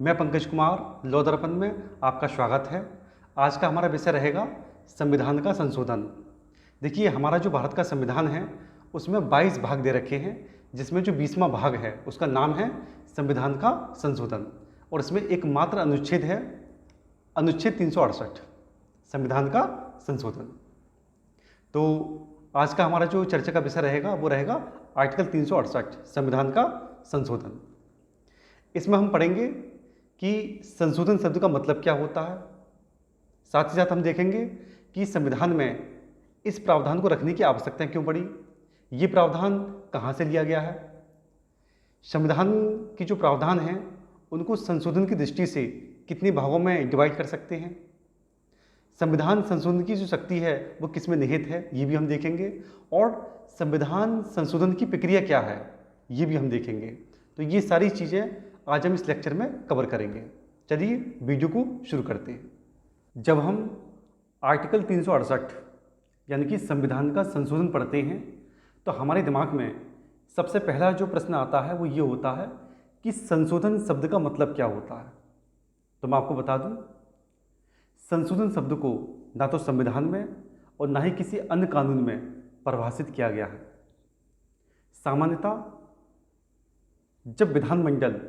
मैं पंकज कुमार लॉ दर्पण में आपका स्वागत है। आज का हमारा विषय रहेगा संविधान का संशोधन। देखिए, हमारा जो भारत का संविधान है उसमें 22 भाग दे रखे हैं, जिसमें जो 20वां भाग है उसका नाम है संविधान का संशोधन। और इसमें एकमात्र अनुच्छेद है अनुच्छेद 368, संविधान का संशोधन। तो आज का हमारा जो चर्चा का विषय रहेगा वो रहेगा आर्टिकल 368, संविधान का संशोधन। इसमें हम पढ़ेंगे कि संशोधन शब्द का मतलब क्या होता है। साथ ही साथ हम देखेंगे कि संविधान में इस प्रावधान को रखने की आवश्यकता क्यों पड़ी, ये प्रावधान कहाँ से लिया गया है, संविधान की जो प्रावधान हैं उनको संशोधन की दृष्टि से कितने भागों में डिवाइड कर सकते हैं, संविधान संशोधन की जो शक्ति है वो किस में निहित है, ये भी हम देखेंगे, और संविधान संशोधन की प्रक्रिया क्या है ये भी हम देखेंगे। तो ये सारी चीज़ें आज हम इस लेक्चर में कवर करेंगे। चलिए वीडियो को शुरू करते हैं। जब हम आर्टिकल 368 यानी कि संविधान का संशोधन पढ़ते हैं तो हमारे दिमाग में सबसे पहला जो प्रश्न आता है वो ये होता है कि संशोधन शब्द का मतलब क्या होता है। तो मैं आपको बता दूं, संशोधन शब्द को ना तो संविधान में और ना ही किसी अन्य कानून में परिभाषित किया गया है। सामान्यतः जब विधानमंडल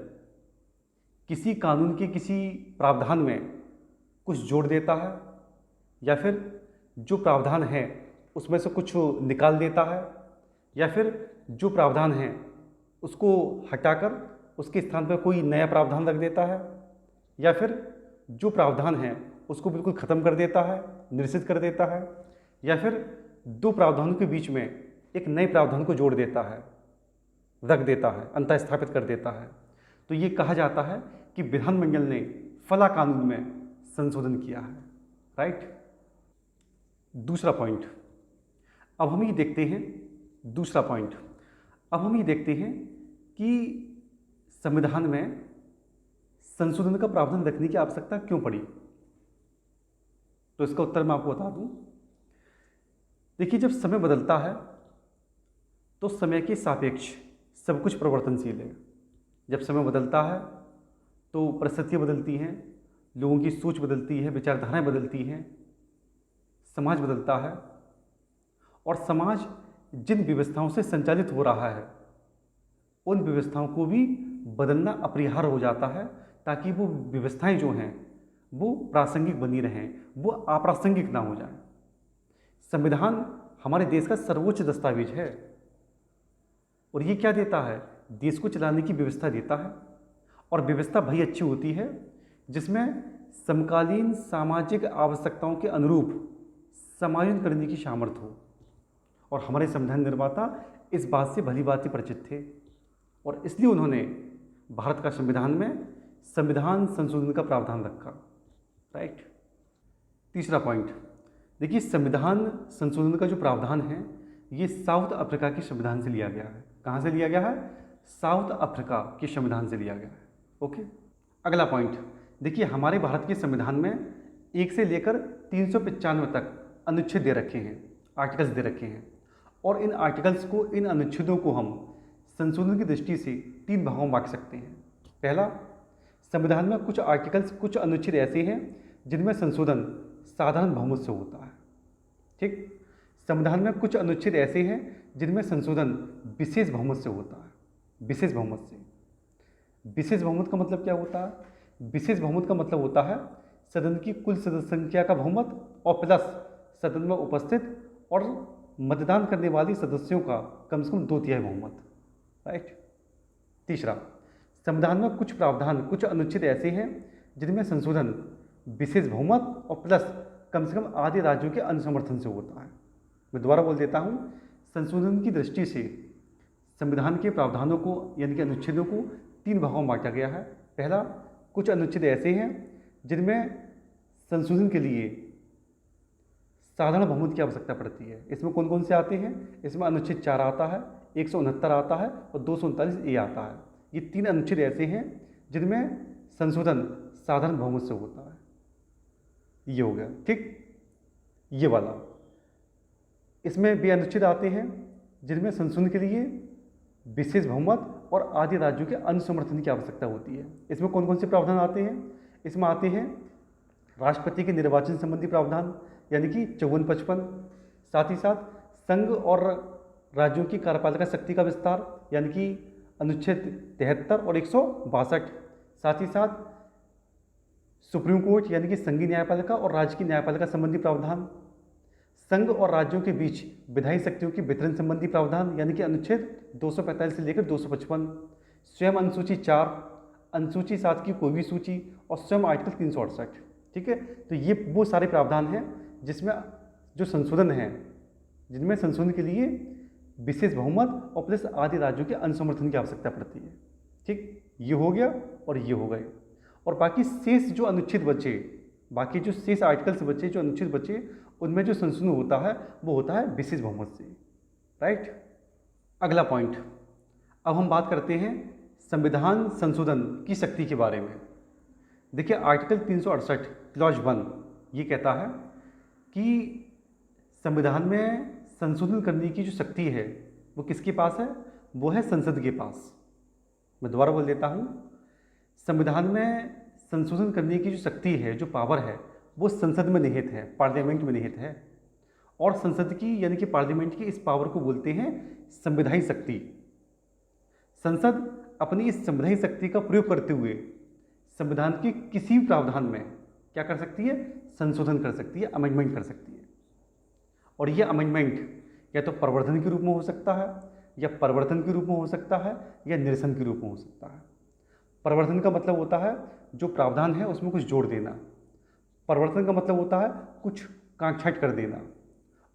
किसी कानून के किसी प्रावधान में कुछ जोड़ देता है या फिर जो प्रावधान है उसमें से कुछ निकाल देता है या फिर जो प्रावधान है उसको हटाकर उसके स्थान पर कोई नया प्रावधान रख देता है या फिर जो प्रावधान है उसको बिल्कुल ख़त्म कर देता है, निरसित कर देता है, या फिर दो प्रावधानों के बीच में एक नए प्रावधान को जोड़ देता है, रख देता है, अंतः स्थापित कर देता है, तो ये कहा जाता है कि विधानमंडल ने फला कानून में संशोधन किया है। राइट। दूसरा पॉइंट अब हम ये देखते हैं अब हम ये देखते हैं कि संविधान में संशोधन का प्रावधान रखने की आवश्यकता क्यों पड़ी। तो इसका उत्तर मैं आपको बता दूं। देखिए, जब समय बदलता है तो समय के सापेक्ष सब कुछ परिवर्तनशील है। जब समय बदलता है तो परिस्थितियाँ बदलती हैं, लोगों की सोच बदलती है, विचारधाराएं बदलती हैं, समाज बदलता है, और समाज जिन व्यवस्थाओं से संचालित हो रहा है उन व्यवस्थाओं को भी बदलना अपरिहार्य हो जाता है, ताकि वो व्यवस्थाएं जो हैं वो प्रासंगिक बनी रहें, वो अप्रासंगिक ना हो जाए। संविधान हमारे देश का सर्वोच्च दस्तावेज है और ये क्या देता है, देश को चलाने की व्यवस्था देता है। और व्यवस्था भली अच्छी होती है जिसमें समकालीन सामाजिक आवश्यकताओं के अनुरूप समायोजन करने की सामर्थ्य हो। और हमारे संविधान निर्माता इस बात से भली भांति परिचित थे और इसलिए उन्होंने भारत का संविधान में संविधान संशोधन का प्रावधान रखा। राइट। तीसरा पॉइंट देखिए, संविधान संशोधन का जो प्रावधान है ये साउथ अफ्रीका के संविधान से लिया गया है। कहाँ से लिया गया है? साउथ अफ्रीका के संविधान से लिया गया है। ओके। अगला पॉइंट देखिए, हमारे भारत के संविधान में 1 से लेकर 395 तक अनुच्छेद दे रखे हैं, आर्टिकल्स दे रखे हैं, और इन आर्टिकल्स को, इन अनुच्छेदों को हम संशोधन की दृष्टि से 3 भागों में बांट सकते हैं। पहला, संविधान में कुछ आर्टिकल्स, कुछ अनुच्छेद ऐसे हैं जिनमें संशोधन साधारण बहुमत से होता है। ठीक। संविधान में कुछ अनुच्छेद ऐसे हैं जिनमें संशोधन विशेष बहुमत से होता है। विशेष बहुमत से, विशेष बहुमत का मतलब क्या होता है? विशेष बहुमत का मतलब होता है सदन की कुल सदस्य संख्या का बहुमत और प्लस सदन में उपस्थित और मतदान करने वाली सदस्यों का कम से कम 2/3 बहुमत। राइट। तीसरा, संविधान में कुछ प्रावधान, कुछ अनुच्छेद ऐसे हैं जिनमें संशोधन विशेष बहुमत और प्लस कम से कम आधे राज्यों के अनुसमर्थन से होता है। मैं दोबारा बोल देता हूँ, संशोधन की दृष्टि से संविधान के प्रावधानों को यानी कि अनुच्छेदों को 3 भागों में बांटा गया है। पहला, कुछ अनुच्छेद ऐसे हैं जिनमें संशोधन के लिए साधारण बहुमत की आवश्यकता पड़ती है। इसमें कौन कौन से आते हैं? इसमें अनुच्छेद 4 आता है, 169 आता है और 239A आता है। ये 3 अनुच्छेद ऐसे हैं जिनमें संशोधन साधारण बहुमत से होता है। ये हो गया। ठीक। ये वाला, इसमें भी अनुच्छेद आते हैं जिनमें संशोधन के लिए विशेष बहुमत और आदि राज्यों के अनुसमर्थन की आवश्यकता होती है। इसमें कौन कौन से प्रावधान आते हैं? इसमें आते हैं राष्ट्रपति के निर्वाचन संबंधी प्रावधान यानी कि 54-55, साथ ही साथ संघ और राज्यों की कार्यपालिका शक्ति का विस्तार यानी कि अनुच्छेद 73 और 162, साथ ही साथ सुप्रीम कोर्ट यानी कि संघीय न्यायपालिका और राज्य की न्यायपालिका संबंधी प्रावधान, संघ और राज्यों के बीच विधायी शक्तियों की वितरण संबंधी प्रावधान यानी कि अनुच्छेद 245 से लेकर 255, स्वयं अनुसूची 4, अनुसूची 7 की कोई भी सूची और स्वयं आर्टिकल 368। ठीक है, तो ये वो सारे प्रावधान हैं जिसमें जो संशोधन हैं, जिनमें संशोधन के लिए विशेष बहुमत और प्लस आदि राज्यों के अनुसमर्थन की आवश्यकता पड़ती है। ठीक, ये हो गया और ये हो गए। और बाकी शेष जो अनुच्छेद बचे, बाकी जो शेष आर्टिकल्स बचे, जो अनुच्छेद बचे, उनमें जो संशोधन होता है वो होता है विशेष बहुमत से। राइट, अगला पॉइंट, अब हम बात करते हैं संविधान संशोधन की शक्ति के बारे में। देखिए आर्टिकल 368 क्लॉज 1 ये कहता है कि संविधान में संशोधन करने की जो शक्ति है वो किसके पास है? वो है संसद के पास। मैं दोबारा बोल देता हूँ, संविधान में संशोधन करने की जो शक्ति है, जो पावर है, वो संसद में निहित है, पार्लियामेंट में निहित है। और संसद की यानी कि पार्लियामेंट की इस पावर को बोलते हैं संविधायी शक्ति। संसद अपनी इस संविधायी शक्ति का प्रयोग करते हुए संविधान के किसी भी प्रावधान में क्या कर सकती है? संशोधन कर सकती है, अमेंडमेंट कर सकती है। और यह अमेंडमेंट या तो प्रवर्धन के रूप में हो सकता है, या परिवर्तन के रूप में हो सकता है, या निरसन के रूप में हो सकता है। परिवर्तन का मतलब होता है जो प्रावधान है उसमें कुछ जोड़ देना, परिवर्तन का मतलब होता है कुछ काटछांट कर देना,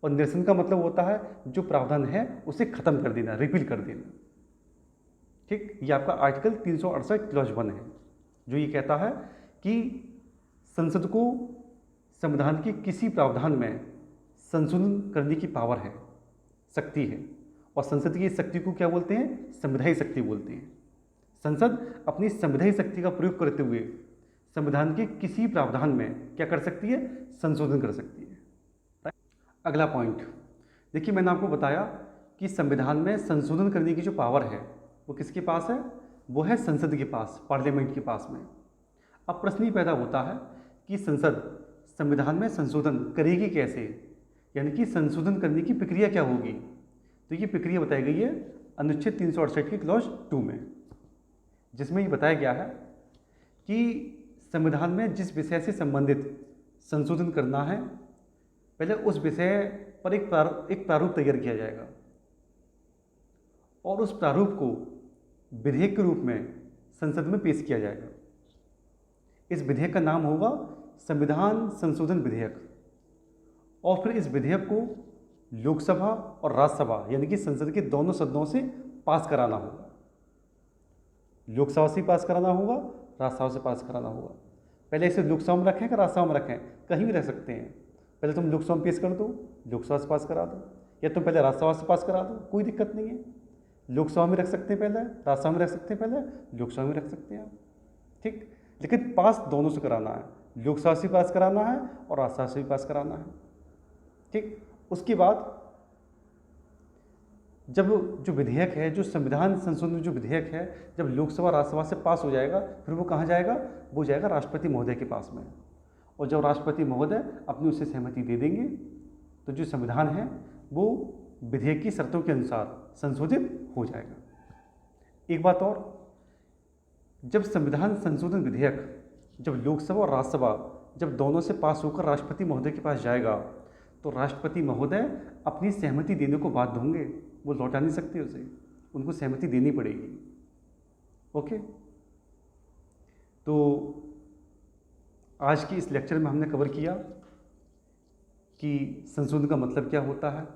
और निरसन का मतलब होता है जो प्रावधान है उसे खत्म कर देना, रिपील कर देना। ठीक, ये आपका आर्टिकल 368 क्लॉज 1 है, जो ये कहता है कि संसद को संविधान के किसी प्रावधान में संशोधन करने की पावर है, शक्ति है। और संसद की इस शक्ति को क्या बोलते हैं? संविधायी शक्ति बोलते हैं। संसद अपनी संविधायी शक्ति का प्रयोग करते हुए संविधान के किसी प्रावधान में क्या कर सकती है? संशोधन कर सकती है। अगला पॉइंट, देखिए मैंने आपको बताया कि संविधान में संशोधन करने की जो पावर है वो किसके पास है? वो है संसद के पास, पार्लियामेंट के पास में। अब प्रश्न ये पैदा होता है कि संसद संविधान में संशोधन करेगी कैसे, यानी कि संशोधन करने की प्रक्रिया क्या होगी? तो ये प्रक्रिया बताई गई है अनुच्छेद 368 की क्लॉज 2 में, जिसमें ये बताया गया है कि संविधान में जिस विषय से संबंधित संशोधन करना है, पहले उस विषय पर एक प्रारूप तैयार किया जाएगा और उस प्रारूप को विधेयक के रूप में संसद में पेश किया जाएगा। इस विधेयक का नाम होगा संविधान संशोधन विधेयक, और फिर इस विधेयक को लोकसभा और राज्यसभा यानी कि संसद के दोनों सदनों से पास कराना होगा। लोकसभा से पास कराना होगा, राज्यसभा से पास कराना होगा। पहले इसे लोकसभा में रखें कि राज्यसभा में रखें? कहीं भी रख सकते हैं। पहले तुम लोकसभा में पेश कर दो, लोकसभा से पास करा दो, या तुम पहले राज्यसभा से पास करा दो, कोई दिक्कत नहीं है। लोकसभा में रख सकते हैं पहले, राज्यसभा में रख सकते हैं पहले, लोकसभा में रख सकते हैं आप। ठीक, लेकिन पास दोनों से कराना है, लोकसभा से पास कराना है और राज्यसभा से भी पास कराना है। ठीक, उसके बाद जब जो विधेयक है, जो संविधान संशोधन जो विधेयक है, जब लोकसभा राज्यसभा से पास हो जाएगा, फिर वो कहाँ जाएगा? वो जाएगा राष्ट्रपति महोदय के पास में। और जब राष्ट्रपति महोदय अपनी उससे सहमति दे देंगे तो जो संविधान है वो विधेयक की शर्तों के अनुसार संशोधित हो जाएगा। एक बात और, जब संविधान संशोधन विधेयक जब लोकसभा और राज्यसभा जब दोनों से पास होकर राष्ट्रपति महोदय के पास जाएगा, तो राष्ट्रपति महोदय अपनी सहमति देने को बाध्य होंगे, वो लौटा नहीं सकते उसे, उनको सहमति देनी पड़ेगी। ओके, तो आज की इस लेक्चर में हमने कवर किया कि संशोधन का मतलब क्या होता है,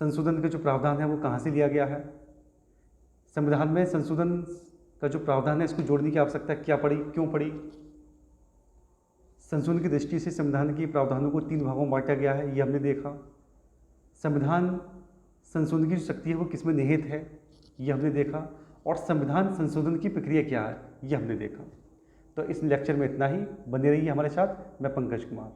संशोधन का जो प्रावधान है वो कहाँ से लिया गया है, संविधान में संशोधन का जो प्रावधान है इसको जोड़ने की आवश्यकता क्या पड़ी, क्यों पड़ी, संशोधन की दृष्टि से संविधान के प्रावधानों को 3 भागों में बांटा गया है, ये हमने देखा। संविधान संशोधन की जो शक्ति है वो किसमें निहित है, ये हमने देखा। और संविधान संशोधन की प्रक्रिया क्या है, ये हमने देखा। तो इस लेक्चर में इतना ही। बने रहिए हमारे साथ। मैं पंकज कुमार।